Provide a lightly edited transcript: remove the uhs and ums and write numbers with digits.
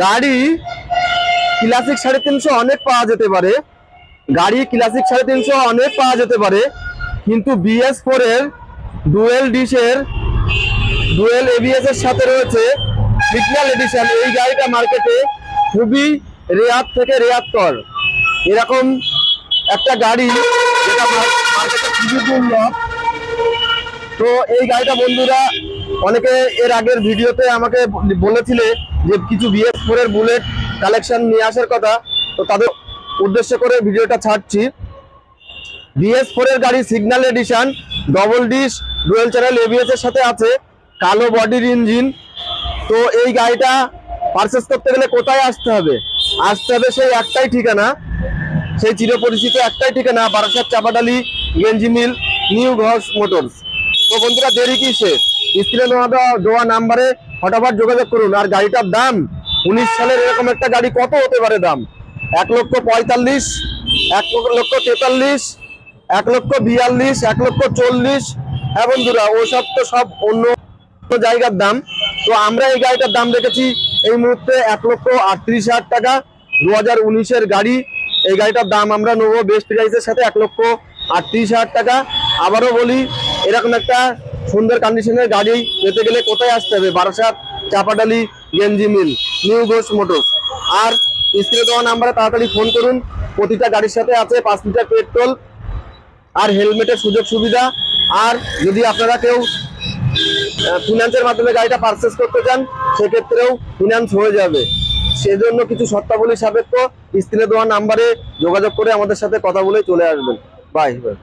গাড়ি ক্লাসিক 350 অনেক পাওয়া যেতে পারে, গাড়ি ক্লাসিক 350 অনেক পাওয়া যেতে পারে, কিন্তু BS4 এর ডুয়েল ডিশের ডুয়েল ABS এর সাথে রয়েছে সিগন্যাল এডিশন। এই গাড়িটা মার্কেটে খুবই রেয়ার থেকে রেয়ারতর। এরকম একটা গাড়ি যেটা মার্কেটে খুবই দুর্লভ। তো এই গাড়িটা বন্ধুরা অনেকে এর আগের ভিডিওতে আমাকে বলেছিলে যে কিছু BS4 এর বুলেট কালেকশন নিয়ে আসার কথা, তো তাদের উদ্দেশ্য করে ভিডিওটা ছাড়ছি। BS4 এর গাড়ি signal edition, double dish dual channel ABS এর সাথে আছে, কালো বডির ইঞ্জিন। তো এই গাড়িটা পারচেস করতে গেলে কোথায় আসতে হবে? আসতে হবে সেই একটাই ঠিকানা, সেই চিরপরিচিত একটাই ঠিকানা, বারাসাত চাপাডালি গেঞ্জি মিল, নিউ ঘোষ মোটরস। তো বন্ধুরা দেরি কিসে, স্ক্রিনে দেওয়া নাম্বারে ফটাফট যোগাযোগ করুন। আর গাড়িটার দাম 19 সালের এরকম একটা গাড়ি কত হতে পারে দাম? 1,45,00,000, 1,43,00,000, 1,42,00,000, 1,40,00,000। হ্যাঁ বন্ধুরা, ওসব তো সব অন্য জায়গার দাম। তো আমরা এই গাড়িটার দাম রেখেছি এই মুহূর্তে 1,38,000 টাকা। 2019 এর গাড়ি। এই গাড়িটার দাম আমরা নেবো বেস্ট প্রাইসের সাথে 1,38,000 টাকা। আবারও বলি, এরকম একটা সুন্দর কন্ডিশনের গাড়ি পেতে গেলে কোথায় আসতে হবে? বারাসাত চাপাডালি গেঞ্জি মিল, নিউ ঘোষ মোটরস। আর স্ক্রিনে দেওয়া নাম্বারে তাড়াতাড়ি ফোন করুন। প্রতিটা গাড়ির সাথে আছে 5 লিটার পেট্রোল আর হেলমেটের সুযোগ সুবিধা। আর যদি আপনারা কেউ ফিনান্সের মাধ্যমে গাড়িটা পারচেস করতে চান, সেক্ষেত্রেও ফিনান্স হয়ে যাবে। সেজন্য কিছু শর্তাবলী সাপেক্ষ স্ক্রিনে দেওয়া নাম্বারে যোগাযোগ করে আমাদের সাথে কথা বলে চলে আসবেন। Bye bye.